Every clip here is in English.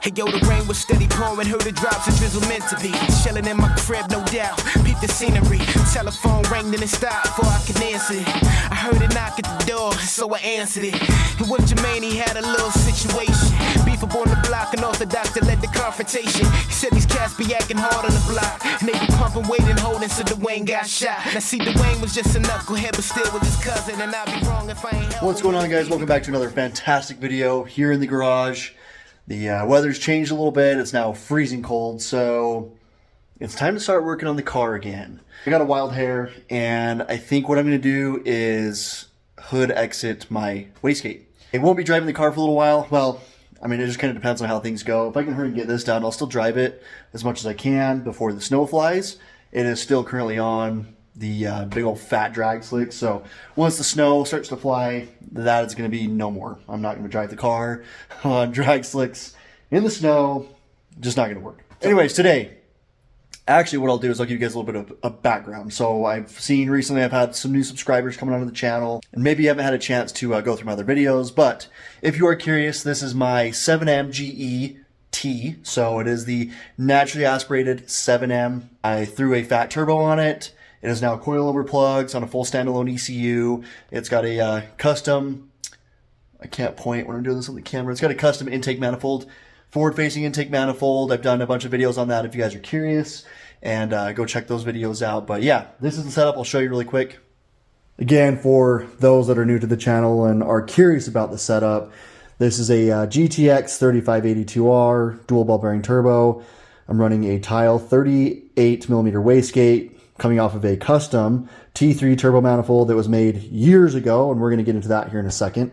Hey yo, the rain was steady pouring, heard the drops of drizzle meant to be. Chilling in my crib, no doubt, peep the scenery. Telephone rang, then it stopped before I could answer it. I heard it knock at the door, so I answered it. And with Jermaine, he had a little situation. Beef up on the block, and orthodox that led the confrontation. He said these cats be acting hard on the block, and they be pumping weight and holding, so Dwayne got shot. Now see, Dwayne was just a knucklehead, but still with his cousin, and I'd be wrong if I ain't helping. What's going on, guys? Welcome back to another fantastic video here in the garage. The weather's changed a little bit. It's now freezing cold, so it's time to start working on the car again. I got a wild hair, and I think what I'm going to do is hood exit my wastegate. I won't be driving the car for a little while. Well, I mean, it just kind of depends on how things go. If I can hurry and get this done, I'll still drive it as much as I can before the snow flies. It is still currently on the big old fat drag slick, so once the snow starts to fly, that is going to be no more. I'm not going to drive the car on drag slicks in the snow. Just not going to work. Anyways, today, actually what I'll do is I'll give you guys a little bit of a background. So I've seen recently I've had some new subscribers coming onto the channel, and maybe you haven't had a chance to go through my other videos, but if you are curious, this is my 7M GE-T, so it is the naturally aspirated 7M. I threw a fat turbo on it. It is now coilover plugs on a full standalone ECU. It's got a custom, I can't point when I'm doing this on the camera. It's got a custom intake manifold, forward-facing intake manifold. I've done a bunch of videos on that if you guys are curious, and go check those videos out. But yeah, this is the setup. I'll show you really quick. Again, for those that are new to the channel and are curious about the setup, this is a GTX 3582R dual ball bearing turbo. I'm running a Tile 38mm wastegate, coming off of a custom T3 turbo manifold that was made years ago, and we're going to get into that here in a second.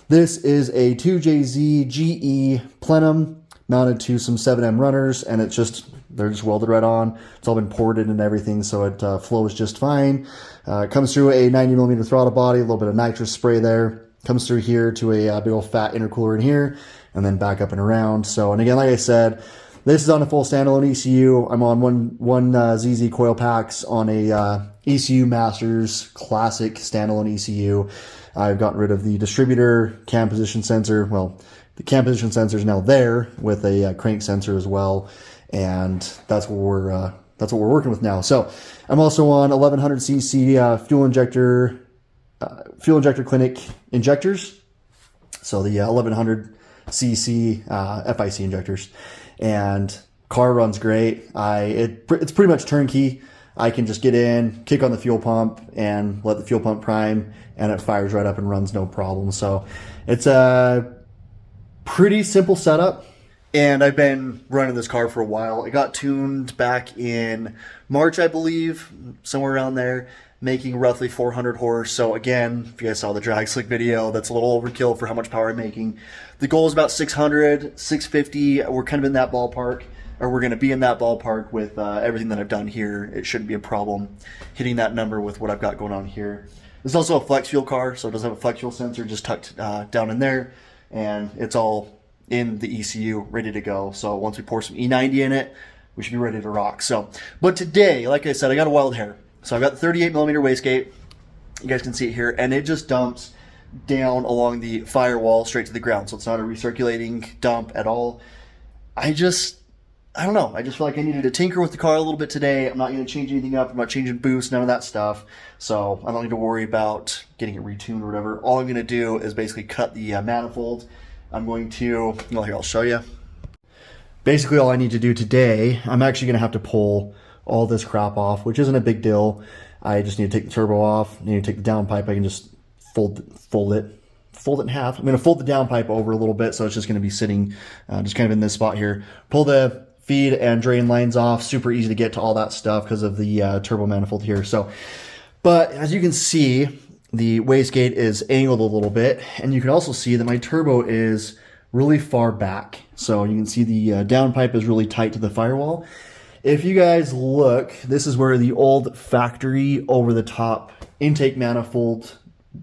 This is a 2JZ GE plenum mounted to some 7M runners, and they're just welded right on. It's all been ported and everything, so it flows just fine. It comes through a 90mm throttle body, a little bit of nitrous spray there. Comes through here to a big old fat intercooler in here, and then back up and around. So, and again, like I said, this is on a full standalone ECU. I'm on one ZZ coil packs on a ECU Masters classic standalone ECU. I've gotten rid of the distributor cam position sensor. Well, the cam position sensor is now there with a crank sensor as well, and that's what we're working with now. So I'm also on 1100cc fuel injector clinic injectors. So the 1100cc FIC injectors. And car runs great. It's pretty much turnkey. I can just get in, kick on the fuel pump, and let the fuel pump prime, and it fires right up and runs no problem. So it's a pretty simple setup. And I've been running this car for a while. It got tuned back in March, I believe, somewhere around there, making roughly 400 horse. So again, if you guys saw the drag slick video, that's a little overkill for how much power I'm making. The goal is about 600, 650. We're kind of in that ballpark, or we're going to be in that ballpark with everything that I've done here. It shouldn't be a problem hitting that number with what I've got going on here. This is also a flex fuel car, so it does have a flex fuel sensor just tucked down in there, and it's all in the ECU ready to go. So once we pour some E90 in it, we should be ready to rock. So, but today, like I said, I got a wild hair. So I've got the 38mm wastegate. You guys can see it here, and it just dumps down along the firewall straight to the ground. So it's not a recirculating dump at all. I don't know. I just feel like I needed to tinker with the car a little bit today. I'm not going to change anything up. I'm not changing boost, none of that stuff. So I don't need to worry about getting it retuned or whatever. All I'm going to do is basically cut the manifold. I'm going to, well, here, I'll show you. Basically, all I need to do today, I'm actually going to have to pull all this crap off, which isn't a big deal. I just need to take the turbo off. I need to take the downpipe. I can just fold it in half. I'm going to fold the downpipe over a little bit, so it's just going to be sitting just kind of in this spot here. Pull the feed and drain lines off. Super easy to get to all that stuff because of the turbo manifold here. So, but as you can see, the wastegate is angled a little bit, and you can also see that my turbo is really far back. So you can see the downpipe is really tight to the firewall. If you guys look, this is where the old factory over-the-top intake manifold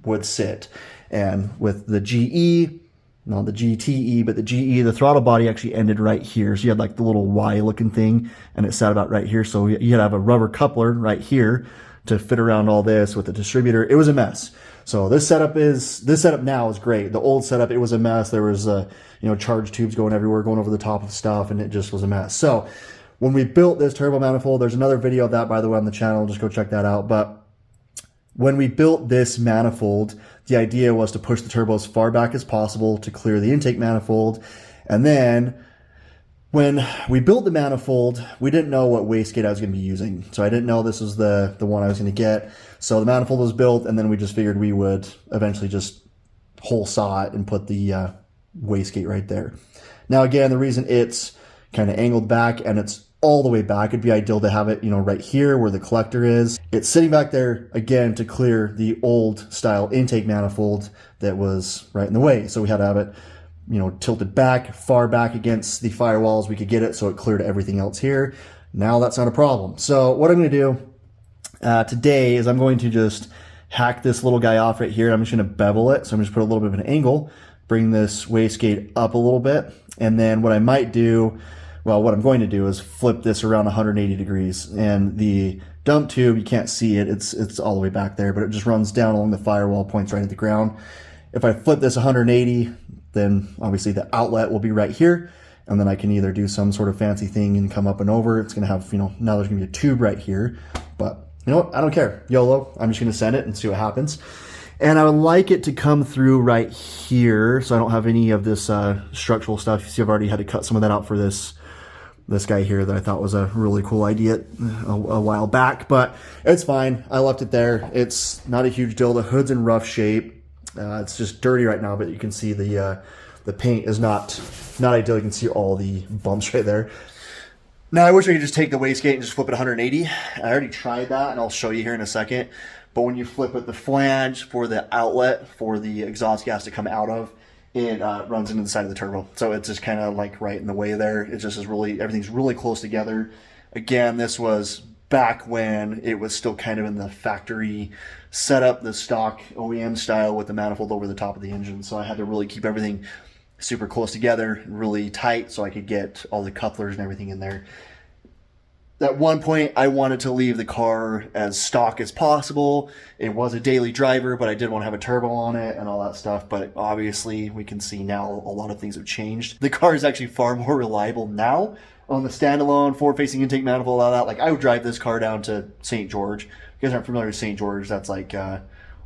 would sit. And with the GE, not the GTE, but the GE, the throttle body actually ended right here. So you had like the little Y-looking thing, and it sat about right here. So you had to have a rubber coupler right here to fit around all this with the distributor. It was a mess. So this setup now is great. The old setup, it was a mess. There was charge tubes going everywhere, going over the top of stuff, and it just was a mess. So when we built this turbo manifold, there's another video of that, by the way, on the channel. Just go check that out. But when we built this manifold, the idea was to push the turbo as far back as possible to clear the intake manifold. And then when we built the manifold, we didn't know what wastegate I was going to be using. So I didn't know this was the one I was going to get. So the manifold was built, and then we just figured we would eventually just hole saw it and put the wastegate right there. Now again, the reason it's kind of angled back and it's all the way back, it'd be ideal to have it, right here where the collector is. It's sitting back there again to clear the old style intake manifold that was right in the way. So we had to have it, tilted back, far back against the firewalls. We could get it so it cleared everything else here. Now that's not a problem. So what I'm going to do today is I'm going to just hack this little guy off right here. I'm just going to bevel it. So I'm just put a little bit of an angle, bring this wastegate up a little bit. And then what I might do, what I'm going to do is flip this around 180 degrees. And the dump tube, you can't see it. It's all the way back there, but it just runs down along the firewall, points right at the ground. If I flip this 180, then obviously the outlet will be right here. And then I can either do some sort of fancy thing and come up and over. It's going to have, now there's going to be a tube right here. But you know what? I don't care. YOLO. I'm just going to send it and see what happens. And I would like it to come through right here, so I don't have any of this structural stuff. You see, I've already had to cut some of that out for this guy here that I thought was a really cool idea a while back. But it's fine. I left it there. It's not a huge deal. The hood's in rough shape. It's just dirty right now, but you can see the paint is not ideal. You can see all the bumps right there. Now, I wish I could just take the wastegate and just flip it 180. I already tried that, and I'll show you here in a second. But when you flip it, the flange for the outlet for the exhaust gas to come out of, it runs into the side of the turbo. So it's just kind of like right in the way there. It just is everything's really close together. Again, this was back when it was still kind of in the factory setup, the stock OEM style with the manifold over the top of the engine. So I had to really keep everything super close together, really tight, so I could get all the couplers and everything in there. At one point, I wanted to leave the car as stock as possible. It was a daily driver, but I did want to have a turbo on it and all that stuff. But obviously, we can see now a lot of things have changed. The car is actually far more reliable now on the standalone forward-facing intake manifold, all that. Like, I would drive this car down to St. George. If you guys aren't familiar with St. George, that's like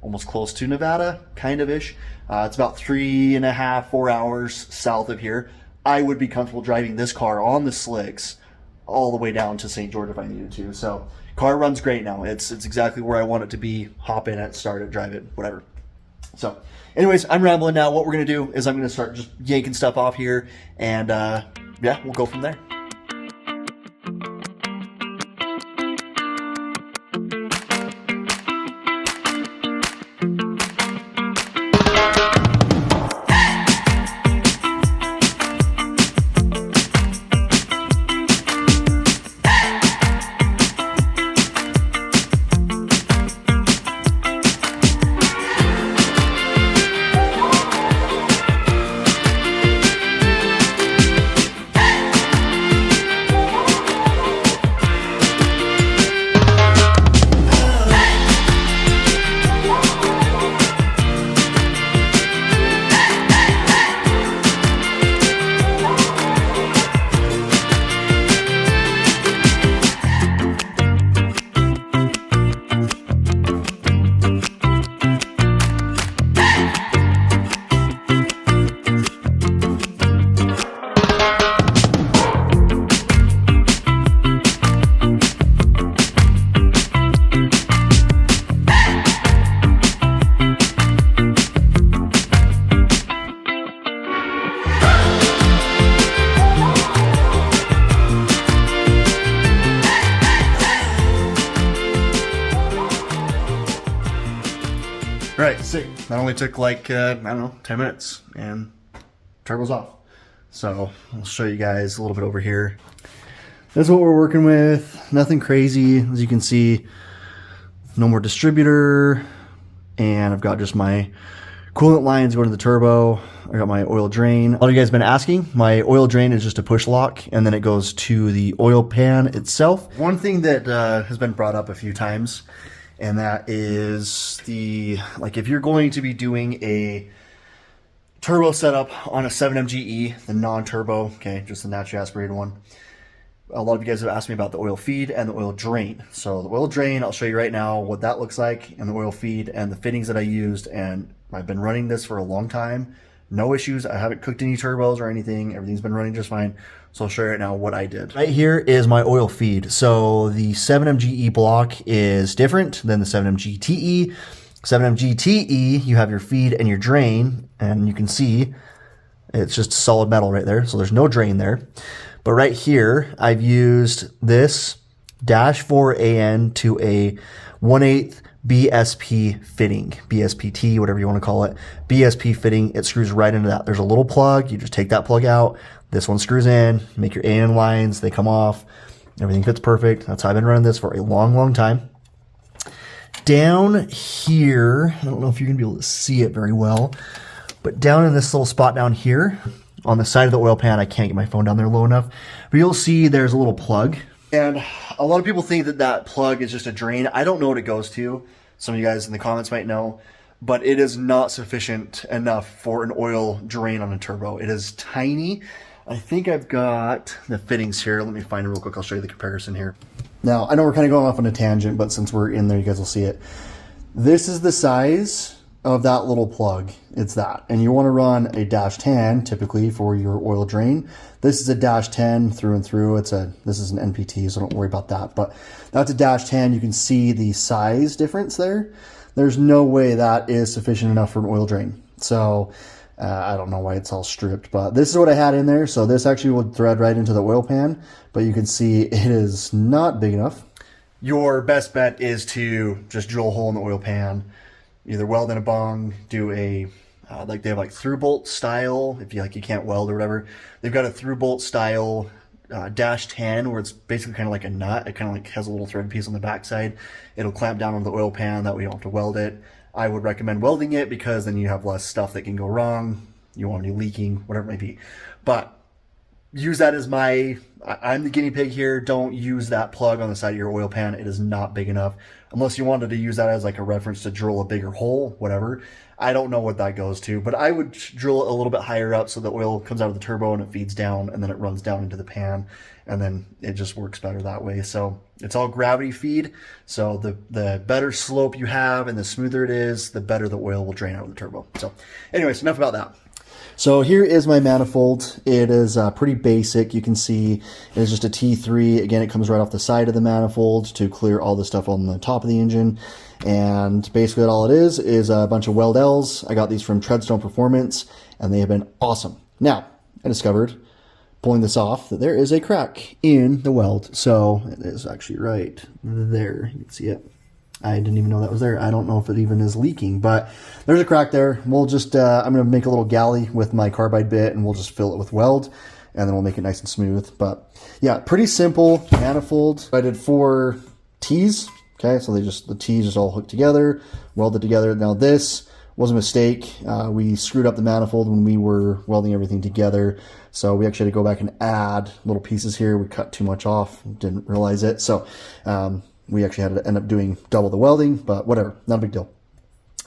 almost close to Nevada, kind of-ish. It's about 3.5, 4 hours south of here. I would be comfortable driving this car on the slicks all the way down to St. George if I needed to. So car runs great now. It's exactly where I want it to be. Hop in it, start it, drive it, whatever. So anyways, I'm rambling now. What we're going to do is I'm going to start just yanking stuff off here, and yeah, we'll go from there. Right, sick. That only took like, I don't know, 10 minutes and turbo's off. So I'll show you guys a little bit over here. This is what we're working with. Nothing crazy. As you can see, no more distributor. And I've got just my coolant lines going to the turbo. I got my oil drain. A lot of you guys have been asking. My oil drain is just a push lock, and then it goes to the oil pan itself. One thing that has been brought up a few times And that is the, like if you're going to be doing a turbo setup on a 7MGE, the non-turbo, okay, just the naturally aspirated one. A lot of you guys have asked me about the oil feed and the oil drain. So the oil drain, I'll show you right now what that looks like, and the oil feed and the fittings that I used. And I've been running this for a long time. No issues. I haven't cooked any turbos or anything. Everything's been running just fine. So I'll show you right now what I did. Right here is my oil feed. So the 7MGE block is different than the 7MGTE. 7MGTE, you have your feed and your drain, and you can see it's just solid metal right there. So there's no drain there. But right here, I've used this -4AN to a 1/8 BSP fitting, BSPT, whatever you want to call it. BSP fitting, it screws right into that. There's a little plug, you just take that plug out. This one screws in, make your AN lines, they come off. Everything fits perfect. That's how I've been running this for a long, long time. Down here, I don't know if you're gonna be able to see it very well, but down in this little spot down here, on the side of the oil pan, I can't get my phone down there low enough, but you'll see there's a little plug. And a lot of people think that that plug is just a drain. I don't know what it goes to. Some of you guys in the comments might know, but it is not sufficient enough for an oil drain on a turbo. It is tiny. I think I've got the fittings here. Let me find it real quick. I'll show you the comparison here. Now, I know we're kind of going off on a tangent, but since we're in there, you guys will see it. This is the size of that little plug. It's that. And you want to run a -10 typically for your oil drain. This is a -10 through and through. This is an NPT, so don't worry about that. But that's a -10. You can see the size difference there. There's no way that is sufficient enough for an oil drain. So I don't know why it's all stripped, but this is what I had in there. So this actually would thread right into the oil pan, but you can see it is not big enough. Your best bet is to just drill a hole in the oil pan, either weld in a bung, do a, like they have like through bolt style, if you can't weld or whatever. They've got a through bolt style -10 where it's basically kind of like a nut. It kind of like has a little thread piece on the backside. It'll clamp down on the oil pan, that way you don't have to weld it. I would recommend welding it because then you have less stuff that can go wrong. You won't be leaking, whatever it might be. But use that as I'm the guinea pig here. Don't use that plug on the side of your oil pan. It is not big enough. Unless you wanted to use that as like a reference to drill a bigger hole, whatever. I don't know what that goes to, but I would drill it a little bit higher up so the oil comes out of the turbo and it feeds down and then it runs down into the pan and then it just works better that way. So it's all gravity feed. So the better slope you have and the smoother it is, the better the oil will drain out of the turbo. So anyways, enough about that. So here is my manifold. It is pretty basic. You can see it is just a T3. Again, it comes right off the side of the manifold to clear all the stuff on the top of the engine. And basically all it is a bunch of weld L's. I got these from Treadstone Performance and they have been awesome. Now, I discovered, pulling this off, that there is a crack in the weld. So it is actually right there. You can see it. I didn't even know that was there. I don't know if it even is leaking, but there's a crack there. We'll just, I'm going to make a little galley with my carbide bit and we'll just fill it with weld and then we'll make it nice and smooth. But yeah, pretty simple manifold. I did 4 T's. Okay, so the T's just all hooked together, welded together. Now this was a mistake. We screwed up the manifold when we were welding everything together. So we actually had to go back and add little pieces here. We cut too much off, didn't realize it. So we actually had to end up doing double the welding, but whatever, not a big deal.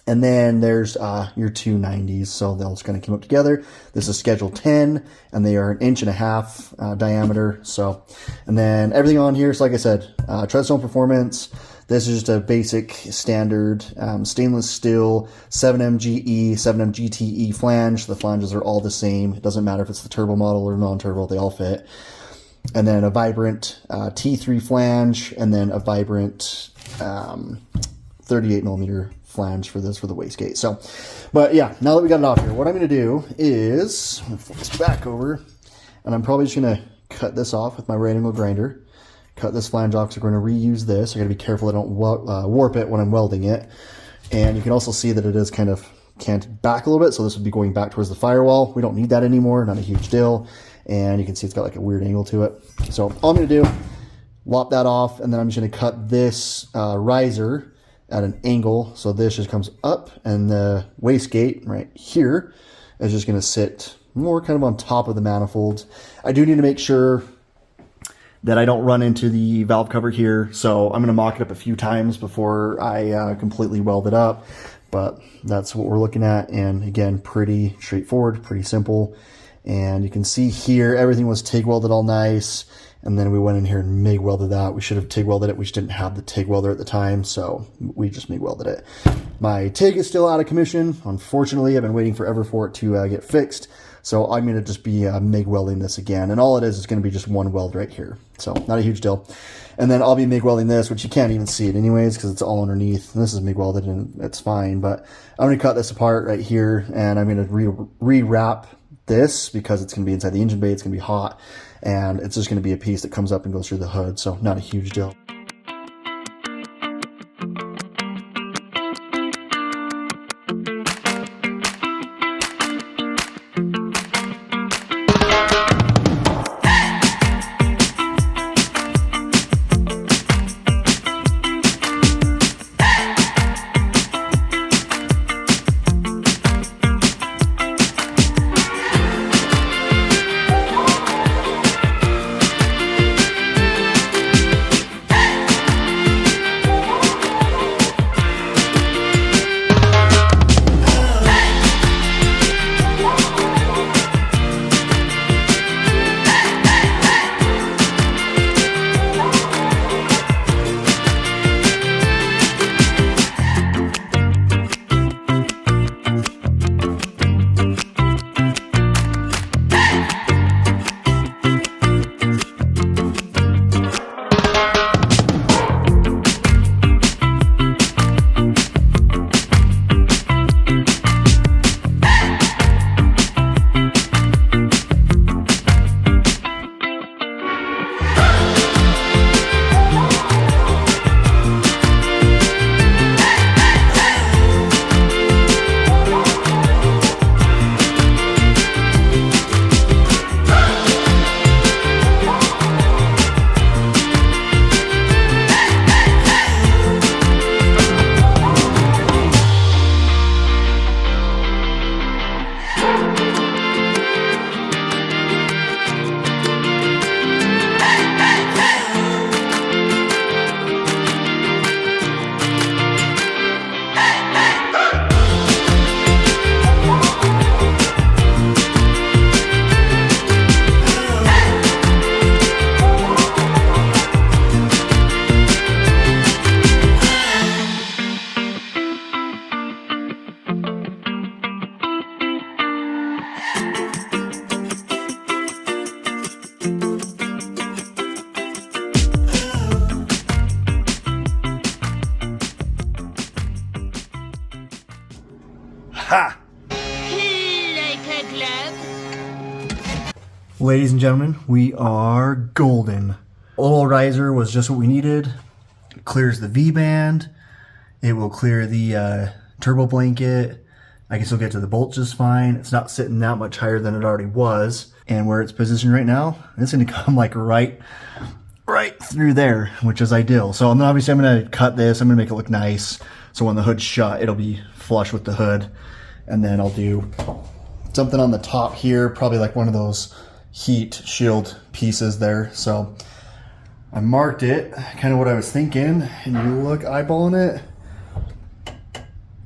And then there's your 290s, so they'll just kind of come up together. This is schedule 10, and they are 1.5 inch diameter. So, and then everything on here, so like I said, Treadstone Performance. This is just a basic standard stainless steel 7MGE, 7MGTE flange. The flanges are all the same. It doesn't matter if it's the turbo model or non-turbo, they all fit. And then a Vibrant T3 flange, and then a Vibrant 38mm flange for this, for the wastegate. So, but yeah, now that we got it off here, what I'm going to do is, I'm going to flip this back over, and I'm probably just going to cut this off with my right angle grinder. Cut this flange off because we're going to reuse this. I got to be careful I don't warp it when I'm welding it. And you can also see that it is kind of canted back a little bit, so this would be going back towards the firewall. We don't need that anymore, not a huge deal. And you can see it's got like a weird angle to it. So all I'm going to do, lop that off, and then I'm just going to cut this riser at an angle. So this just comes up, and the wastegate right here is just going to sit more kind of on top of the manifold. I do need to make sure that I don't run into the valve cover here. So I'm going to mock it up a few times before I completely weld it up. But that's what we're looking at. And again, pretty straightforward, pretty simple. And you can see here, everything was TIG welded all nice. And then we went in here and MIG welded that. We should have TIG welded it. We just didn't have the TIG welder at the time, so we just MIG welded it. My TIG is still out of commission. Unfortunately, I've been waiting forever for it to get fixed. So I'm going to just be MIG welding this again. And all it is going to be just one weld right here. So not a huge deal. And then I'll be MIG welding this, which you can't even see it anyways because it's all underneath. And this is MIG welded and it's fine. But I'm going to cut this apart right here and I'm going to re-wrap this because it's going to be inside the engine bay. It's going to be hot. And it's just going to be a piece that comes up and goes through the hood. So not a huge deal. Ha! Like a glove. Ladies and gentlemen, we are golden. Oil riser was just what we needed. It clears the V-band. It will clear the turbo blanket. I can still get to the bolt just fine. It's not sitting that much higher than it already was. And where it's positioned right now, it's going to come like right through there, which is ideal. So obviously I'm going to cut this. I'm going to make it look nice. So when the hood's shut, it'll be flush with the hood. And then I'll do something on the top here, probably like one of those heat shield pieces there. So I marked it, kind of what I was thinking, and you look eyeballing it,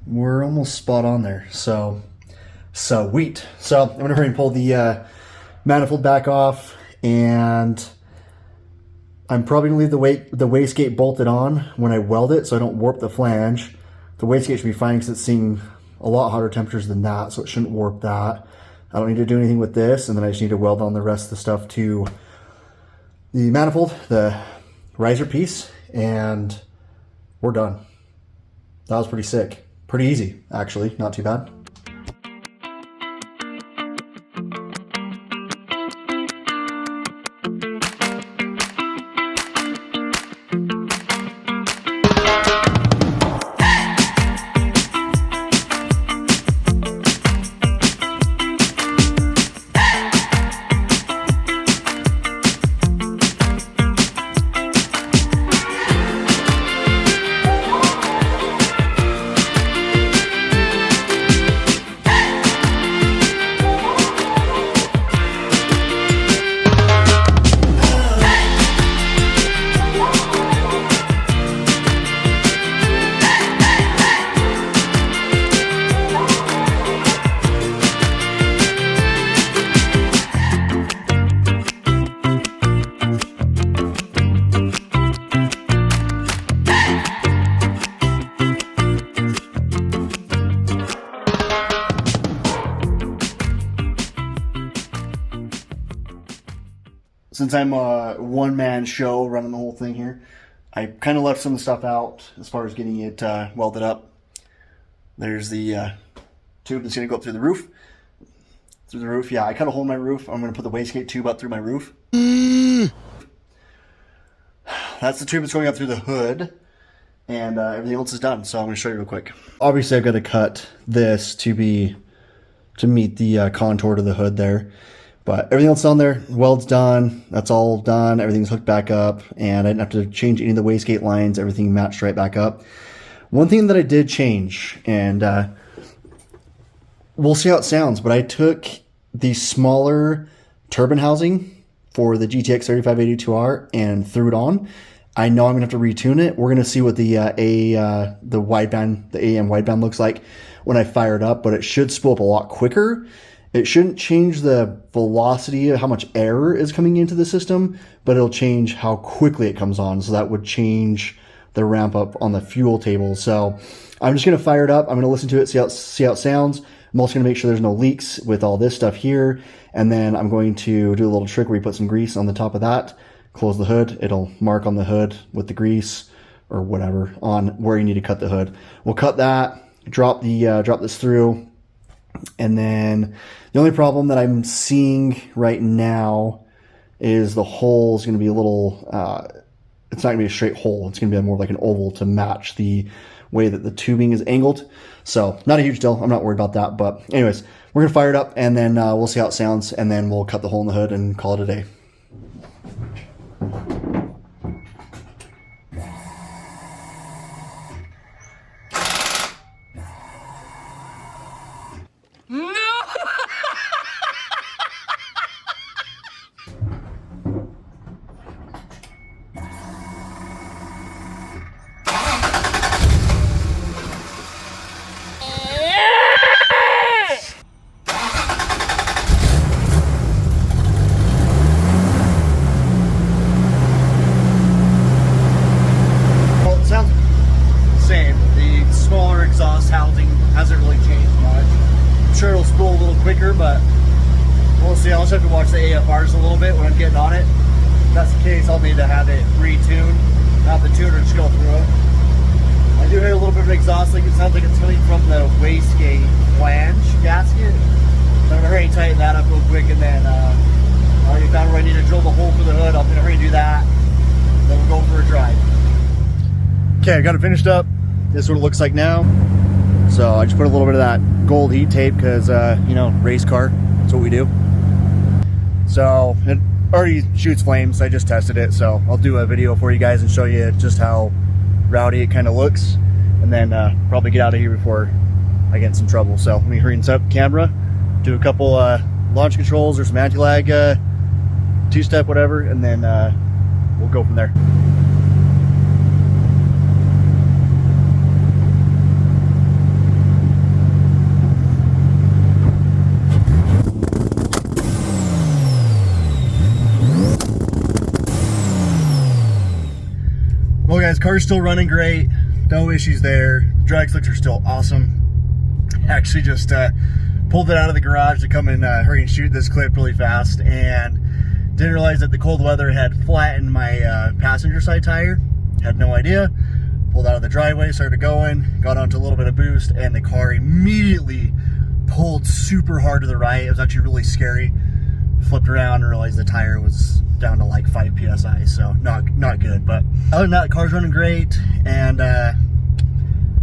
we're almost spot on there. So sweet. So I'm gonna hurry and pull the manifold back off, and I'm probably gonna leave the wastegate bolted on when I weld it so I don't warp the flange. The wastegate should be fine because it's seeing a lot hotter temperatures than that, so it shouldn't warp that. I don't need to do anything with this, and then I just need to weld on the rest of the stuff to the manifold, the riser piece, and we're done. That was pretty sick. Pretty easy, actually, not too bad. since I'm a one-man show running the whole thing here, I kind of left some of the stuff out as far as getting it welded up. There's the tube that's going to go up through the roof. Through the roof, yeah, I cut a hole in my roof. I'm going to put the wastegate tube up through my roof. That's the tube that's going up through the hood. And everything else is done, so I'm going to show you real quick. Obviously, I've got to cut this to meet the contour to the hood there. But everything else on there, weld's done. That's all done. Everything's hooked back up, and I didn't have to change any of the wastegate lines. Everything matched right back up. One thing that I did change, and we'll see how it sounds, but I took the smaller turbine housing for the GTX 3582R and threw it on. I know I'm gonna have to retune it. We're gonna see what the AM wideband looks like when I fire it up, but it should spool up a lot quicker. It shouldn't change the velocity of how much air is coming into the system, but it'll change how quickly it comes on. So that would change the ramp up on the fuel table. So I'm just gonna fire it up. I'm gonna listen to it, see how it sounds. I'm also gonna make sure there's no leaks with all this stuff here. And then I'm going to do a little trick where you put some grease on the top of that, close the hood. It'll mark on the hood with the grease or whatever on where you need to cut the hood. We'll cut that, drop this through. And then the only problem that I'm seeing right now is the hole is going to be a little, it's not going to be a straight hole. It's going to be more like an oval to match the way that the tubing is angled. So not a huge deal. I'm not worried about that. But anyways, we're going to fire it up and then we'll see how it sounds. And then we'll cut the hole in the hood and call it a day. But we'll see. I'll just have to watch the AFRs a little bit when I'm getting on it. If that's the case, I'll need to have it retuned, have the tuner just go through it. I do hear a little bit of exhaust leak. It sounds like it's coming from the wastegate flange gasket. So I'm gonna hurry and tighten that up real quick, and then I already found where I need to drill the hole for the hood. I'm gonna hurry and do that. Then we'll go for a drive. Okay, I got it finished up. This is what it looks like now. So I just put a little bit of that gold heat tape because, you know, race car, that's what we do. So it already shoots flames. I just tested it. So I'll do a video for you guys and show you just how rowdy it kind of looks. And then probably get out of here before I get in some trouble. So let me hurry and set up the camera, do a couple launch controls or some anti-lag two-step, whatever, and then we'll go from there. Well guys, car's still running great, no issues there. Drag slicks are still awesome. Actually just pulled it out of the garage to come and hurry and shoot this clip really fast, and didn't realize that the cold weather had flattened my passenger side tire. Had no idea. Pulled out of the driveway, started going, got onto a little bit of boost, and the car immediately pulled super hard to the right. It was actually really scary. Flipped around and realized the tire was down to like 5 psi, so not good. But other than that, the car's running great, and I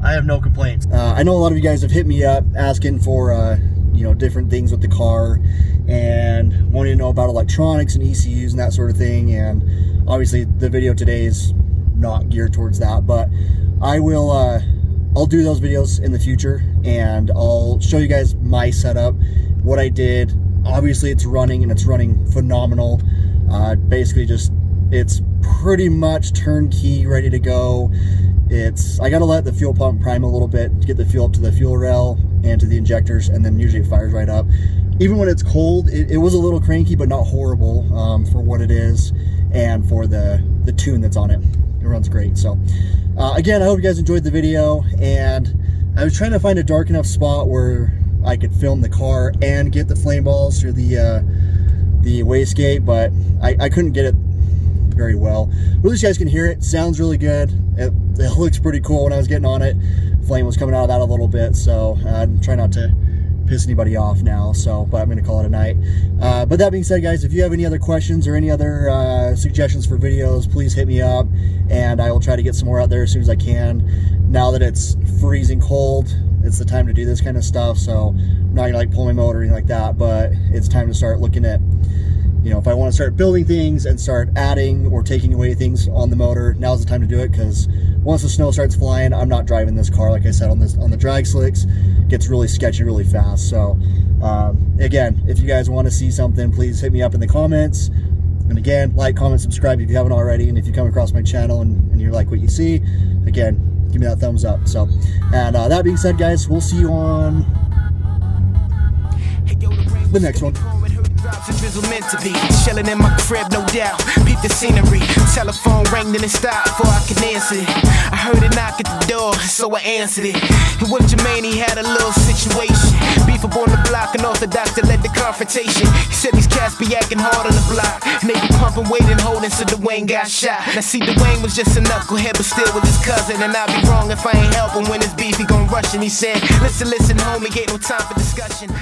have no complaints. I know a lot of you guys have hit me up asking for you know, different things with the car and wanting to know about electronics and ECUs and that sort of thing. And obviously the video today is not geared towards that, but I will I'll do those videos in the future, and I'll show you guys my setup, what I did. Obviously it's running, and it's running phenomenal. Basically just, it's pretty much turnkey, ready to go. I gotta let the fuel pump prime a little bit to get the fuel up to the fuel rail and to the injectors, and then usually it fires right up. Even when it's cold, it was a little cranky, but not horrible for what it is and for the tune that's on it. It runs great. So again, I hope you guys enjoyed the video, and I was trying to find a dark enough spot where I could film the car and get the flame balls through the the wastegate, but I couldn't get it very well. But at least you guys can hear it. Sounds really good. It looks pretty cool when I was getting on it. Flame was coming out of that a little bit, so I'm trying not to piss anybody off now, so but I'm gonna call it a night. But that being said, guys, if you have any other questions or any other suggestions for videos, please hit me up and I will try to get some more out there as soon as I can. Now that it's freezing cold, it's the time to do this kind of stuff, so I'm not gonna like pull my motor or anything like that, but it's time to start looking at, you know, if I want to start building things and start adding or taking away things on the motor, now's the time to do it, because once the snow starts flying, I'm not driving this car, like I said, on the drag slicks. It gets really sketchy really fast. So again, if you guys want to see something, please hit me up in the comments. And again, like, comment, subscribe if you haven't already. And if you come across my channel and you like what you see, again, give me that thumbs up. So, and that being said, guys, we'll see you on the next one. A drizzle meant to be chilling in my crib, no doubt. Peep the scenery. Telephone rang, then it stopped before I could answer it. I heard it knock at the door, so I answered it. And with Jermaine, he had a little situation. Beef up on the block, and orthodox that led the confrontation. He said these cats be acting hard on the block, and they be pumping weight and holding, so Dwayne got shot. Now see, Dwayne was just a knucklehead, but still with his cousin. And I'd be wrong if I ain't help him when it's beef. He gon' rush, and he said, listen, homie, ain't no time for discussion.